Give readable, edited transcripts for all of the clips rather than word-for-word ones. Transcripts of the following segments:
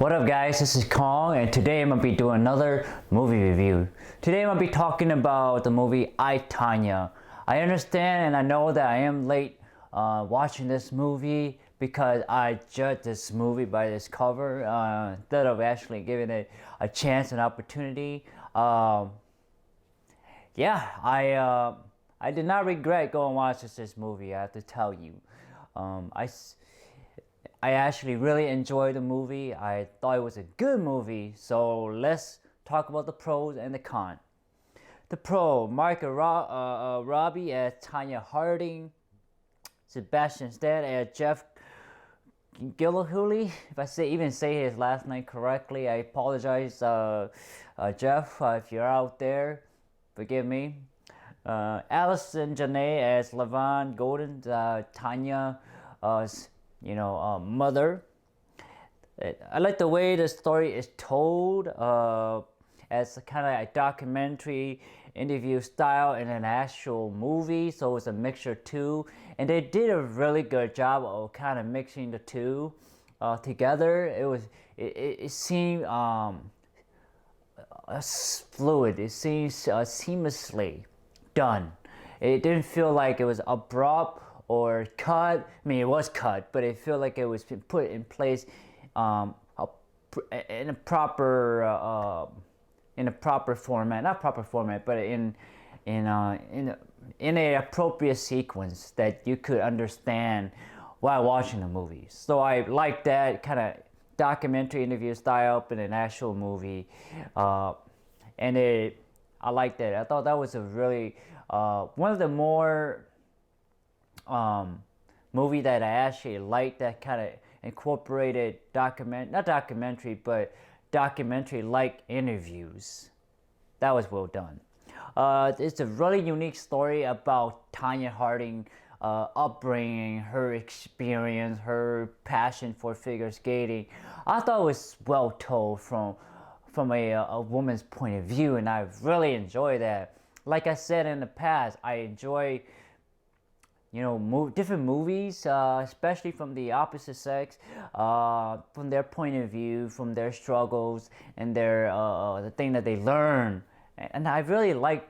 What up guys, this is Kong and today I'm going to be doing another movie review. Today I'm going to be talking about the movie I-Tonya. I understand and I know that I am late watching this movie because I judged this movie by this cover instead of actually giving it a chance and opportunity. I did not regret going and watching this movie, I have to tell you. I actually really enjoyed the movie. I thought it was a good movie. So let's talk about the pros and the cons. The pro: Margot Robbie as Tonya Harding, Sebastian Stan as Jeff Gillahooly. If I even say his last name correctly, I apologize, Jeff, if you're out there, forgive me. Allison Janney as Lavon Golden, Tonya, mother. I like the way the story is told as a kind of a documentary interview style and an actual movie, so it's a mixture too, and they did a really good job of kind of mixing the two together. It seemed fluid. It seems seamlessly done. It didn't feel like it was abrupt or cut. I mean, it was cut, but it felt like it was put in place in a proper format, not proper format, but in a appropriate sequence that you could understand while watching the movie. So I like that kind of documentary interview style in an actual movie, I like that. I thought that was a really one of the more movie that I actually liked, that kind of incorporated not documentary, but documentary-like interviews. That was well done. It's a really unique story about Tonya Harding upbringing, her experience, her passion for figure skating. I thought it was well told from a woman's point of view, and I really enjoy that. Like I said in the past, I enjoy different movies, especially from the opposite sex, from their point of view, from their struggles and their the thing that they learn. And I really like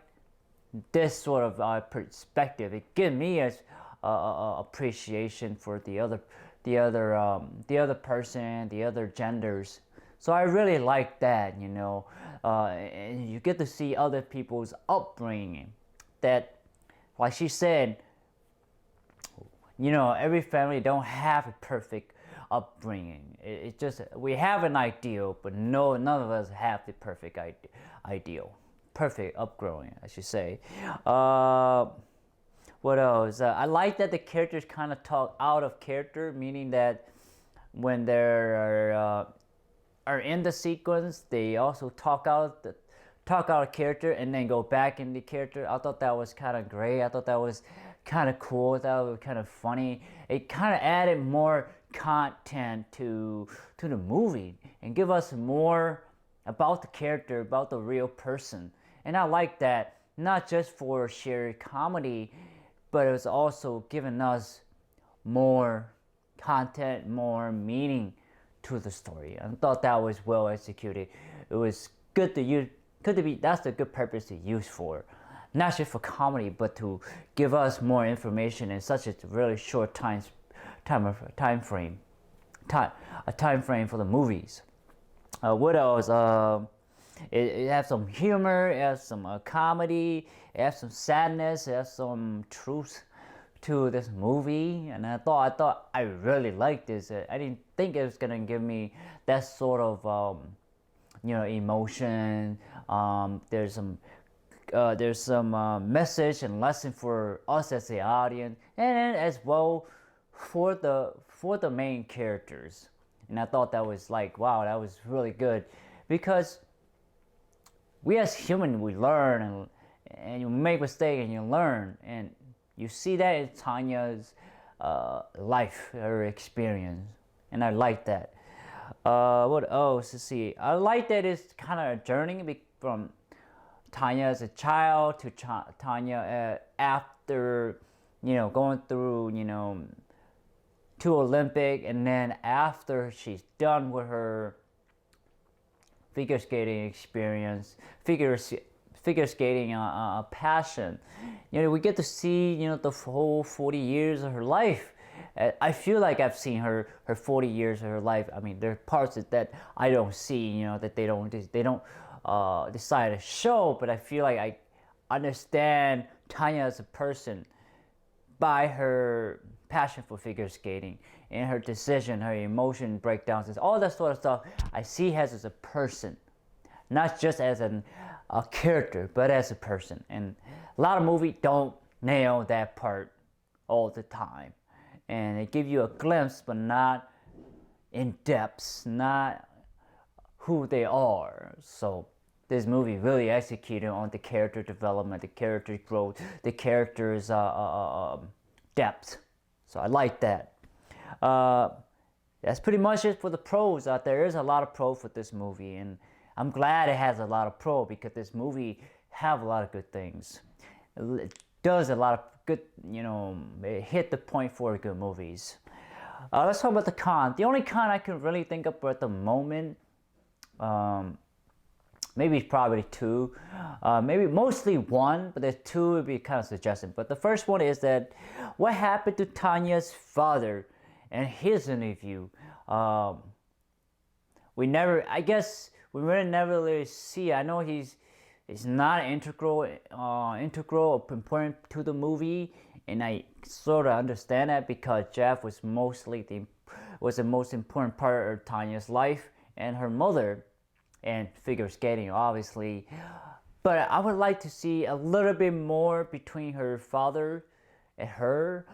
this sort of perspective. It gives me a appreciation for the other person, the other genders. So I really like that, and you get to see other people's upbringing. That, like she said, every family don't have a perfect upbringing. It's just we have an ideal, but none of us have the perfect ideal, perfect upbringing, I should say. What else? I like that the characters kind of talk out of character, meaning that when they're in the sequence, they also talk out of character and then go back into character. I thought that was kind of great. I thought that was kind of cool. I thought it was kind of funny. It kind of added more content to the movie and give us more about the character, about the real person. And I like that, not just for sheer comedy, but it was also giving us more content, more meaning to the story. I thought that was well executed. It was good to use. That's the good purpose to use for, not just for comedy, but to give us more information in such a really short time frame for the movies. What else? It has some humor, it has some comedy, it has some sadness, it has some truth to this movie, and I thought I really liked this. I didn't think it was gonna give me that sort of emotion. There's some message and lesson for us as the audience, and as well for the main characters. And I thought that was like, wow, that was really good, because we as humans, we learn and you make mistakes and you learn, and you see that in Tonya's life, her experience, and I like that. What else? Let's see. I like that it's kind of a journey from Tonya as a child to Tonya after, going through, to Olympic, and then after she's done with her figure skating experience, figure skating passion. We get to see the whole 40 years of her life. I feel like I've seen her 40 years of her life. I mean, there are parts that I don't see, that they don't decide to show, but I feel like I understand Tonya as a person by her passion for figure skating and her decision, her emotion breakdowns, and all that sort of stuff. I see her as a person, not just as a character, but as a person. And a lot of movies don't nail that part all the time, and they give you a glimpse, but not in depth, not who they are. So this movie really executed on the character development, the character growth, the character's depth. So I like that. That's pretty much it for the pros. There is a lot of pro for this movie, and I'm glad it has a lot of pro because this movie have a lot of good things. It does a lot of good, it hit the point for good movies. Let's talk about the con. The only con I can really think of at the moment, maybe probably two, maybe mostly one, but there's two would be kind of suggested. But the first one is that what happened to Tonya's father and his interview. We never really never see. I know he's not integral important to the movie, and I sort of understand that because Jeff was the most important part of Tonya's life, and her mother, and figure skating obviously. But I would like to see a little bit more between her father and her.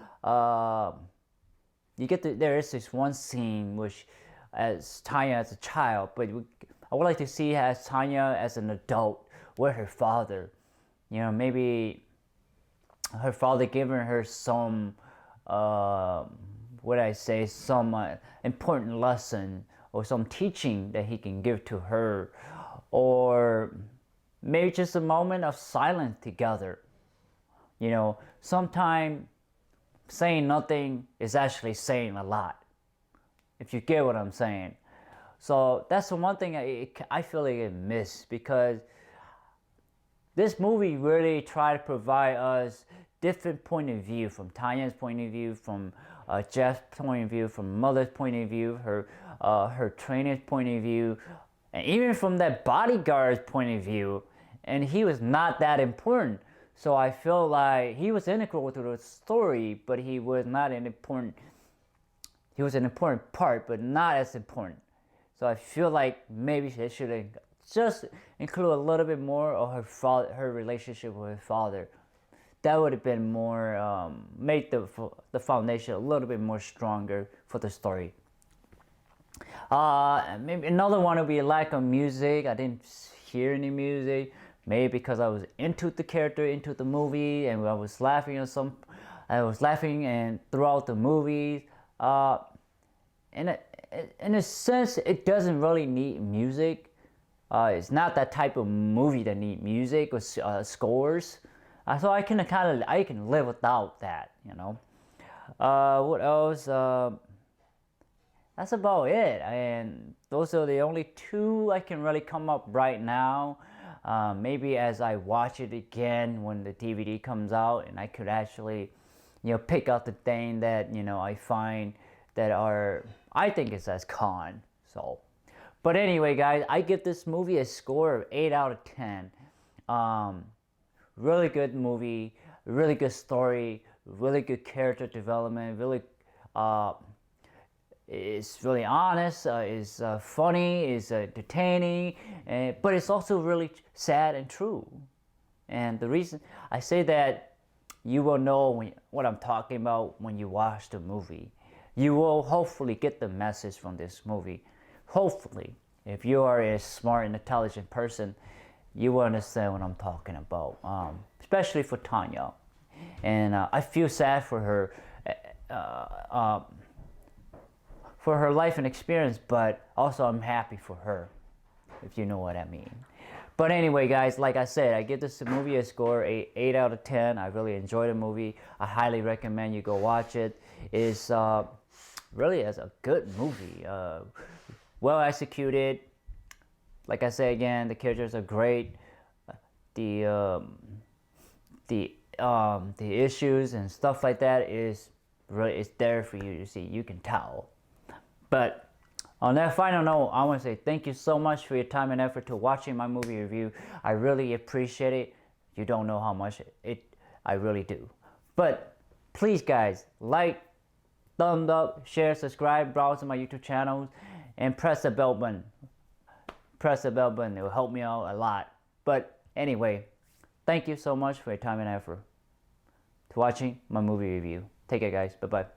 There is this one scene which as Tonya as a child, but I would like to see as Tonya as an adult with her father. Maybe her father giving her some, some important lesson or some teaching that he can give to her, or maybe just a moment of silence together. Sometimes saying nothing is actually saying a lot, if you get what I'm saying. So that's the one thing I feel like it missed, because this movie really tried to provide us different point of view, from Tanya's point of view, from Jeff's point of view, from mother's point of view, her trainer's point of view, and even from that bodyguard's point of view. And he was not that important. So I feel like he was integral to the story, but he was not an important. He was an important part, but not as important. So I feel like maybe they should just include a little bit more of her relationship with her father. That would have been more, made the foundation a little bit more stronger for the story. Maybe another one would be lack of music. I didn't hear any music. Maybe because I was into the character, into the movie, and I was laughing and throughout the movie. In a sense, it doesn't really need music. It's not that type of movie that need music or scores. So I can live without that. What else? That's about it. And those are the only two I can really come up right now. Maybe as I watch it again when the DVD comes out, and I could actually, pick out the thing that I find that I think is as con. So, but anyway, guys, I give this movie a score of 8 out of 10. Really good movie, really good story, really good character development. Really, it's really honest, it's funny, it's entertaining, but it's also really sad and true. And the reason I say that, you will know what I'm talking about when you watch the movie. You will hopefully get the message from this movie. Hopefully, if you are a smart and intelligent person, you will understand what I'm talking about, especially for Tonya. And I feel sad for her. For her life and experience, but also I'm happy for her, if you know what I mean. But anyway, guys, like I said, I give this movie a score 8 out of 10. I really enjoyed the movie. I highly recommend you go watch it. It's really is a good movie, well executed, like I say again, the characters are great. The issues and stuff like that is really, it's there for you to see. You can tell. But on that final note, I want to say thank you so much for your time and effort to watching my movie review. I really appreciate it. You don't know how much I really do. But please guys, like, thumbs up, share, subscribe, browse to my YouTube channels, and press the bell button. Press the bell button. It will help me out a lot. But anyway, thank you so much for your time and effort to watching my movie review. Take care guys. Bye-bye.